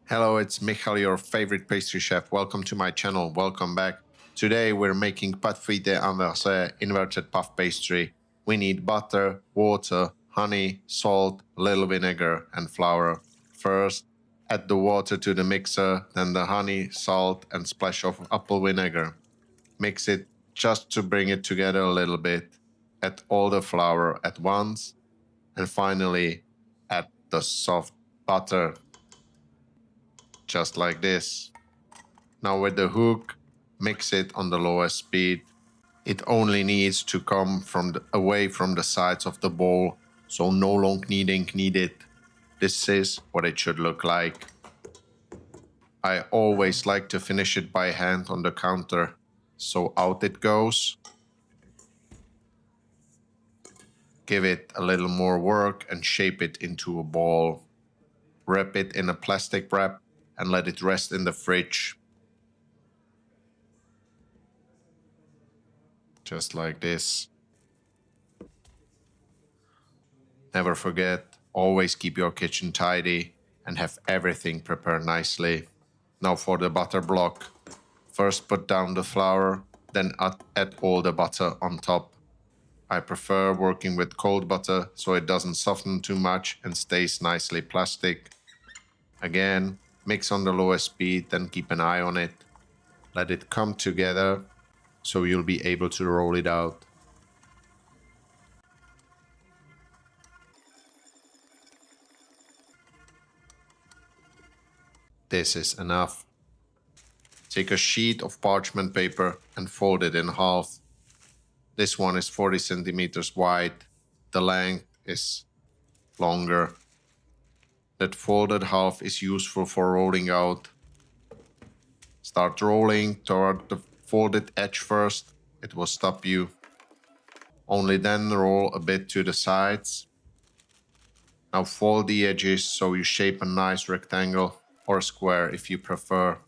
Hello, it's Michal, your favorite pastry chef. Welcome to my channel. Welcome back. Today we're making pâte feuilletée inversée inverted puff pastry. We need butter, water, honey, salt, a little vinegar, and flour. First, add the water to the mixer, then the honey, salt, and splash of apple vinegar. Mix it just to bring it together a little bit. Add all the flour at once, and finally add the soft butter. Just like this. Now with the hook, mix it on the lowest speed. It only needs to come away from the sides of the bowl, so no long kneading needed. This is what it should look like. I always like to finish it by hand on the counter, so out it goes. Give it a little more work and shape it into a ball. Wrap it in a plastic wrap and let it rest in the fridge. Just like this. Never forget, always keep your kitchen tidy and have everything prepared nicely. Now for the butter block. First put down the flour, then add all the butter on top. I prefer working with cold butter so it doesn't soften too much and stays nicely plastic. Again, mix on the lowest speed, then keep an eye on it. Let it come together so you'll be able to roll it out. This is enough. Take a sheet of parchment paper and fold it in half. This one is 40 centimeters wide. The length is longer. That folded half is useful for rolling out. Start rolling toward the folded edge first. It will stop you. Only then roll a bit to the sides. Now fold the edges so you shape a nice rectangle or square if you prefer.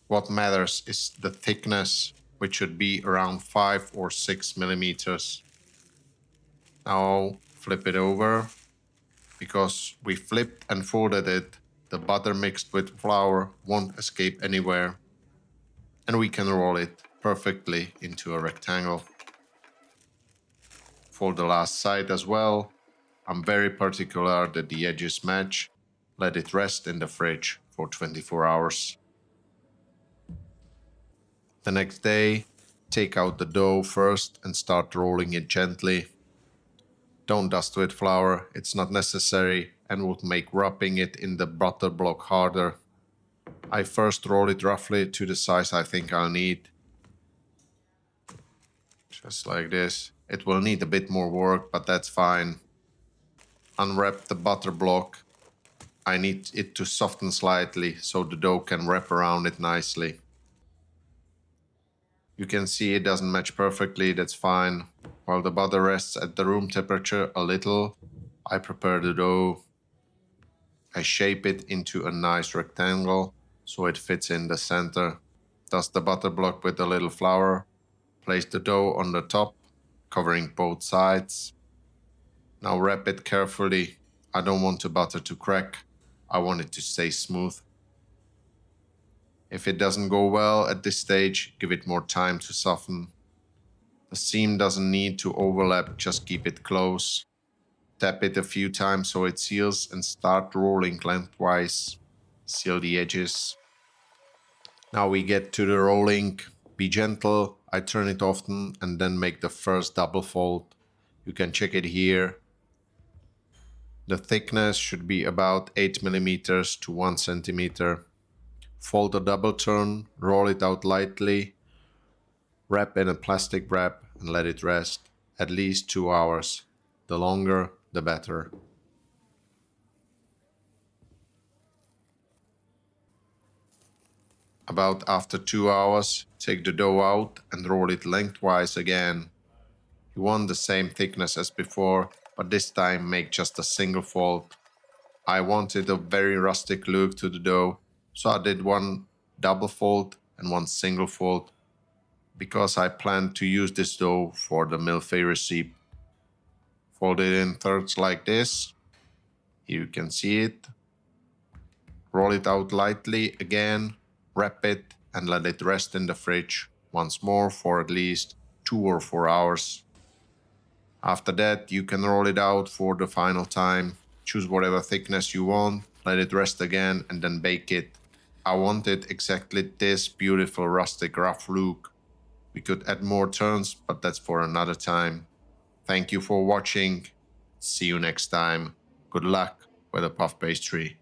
What matters is the thickness, which should be around 5 or 6 millimeters. Now flip it over. Because we flipped and folded it, the butter mixed with flour won't escape anywhere. And we can roll it perfectly into a rectangle. For the last side as well, I'm very particular that the edges match. Let it rest in the fridge for 24 hours. The next day, take out the dough first and start rolling it gently. Don't dust with flour, it's not necessary and would make wrapping it in the butter block harder. I first roll it roughly to the size I think I'll need. Just like this. It will need a bit more work, but that's fine. Unwrap the butter block. I need it to soften slightly so the dough can wrap around it nicely. You can see it doesn't match perfectly, that's fine. While the butter rests at the room temperature a little, I prepare the dough. I shape it into a nice rectangle so it fits in the center. Dust the butter block with a little flour. Place the dough on the top, covering both sides. Now wrap it carefully. I don't want the butter to crack. I want it to stay smooth. If it doesn't go well at this stage, give it more time to soften. The seam doesn't need to overlap, just keep it close. Tap it a few times so it seals and start rolling lengthwise. Seal the edges. Now we get to the rolling. Be gentle, I turn it often and then make the first double fold. You can check it here. The thickness should be about 8 millimeters to 1 centimeter. Fold a double turn, roll it out lightly, wrap in a plastic wrap and let it rest at least 2 hours. The longer, the better. About after 2 hours, take the dough out and roll it lengthwise again. You want the same thickness as before, but this time make just a single fold. I wanted a very rustic look to the dough, so I did one double fold and one single fold, because I plan to use this dough for the mille-feuille recipe. Fold it in thirds like this. Here you can see it. Roll it out lightly again, wrap it, and let it rest in the fridge once more for at least 2 or 4 hours. After that, you can roll it out for the final time. Choose whatever thickness you want, let it rest again, and then bake it. I wanted exactly this beautiful rustic rough look. We could add more turns, but that's for another time. Thank you for watching. See you next time. Good luck with the puff pastry.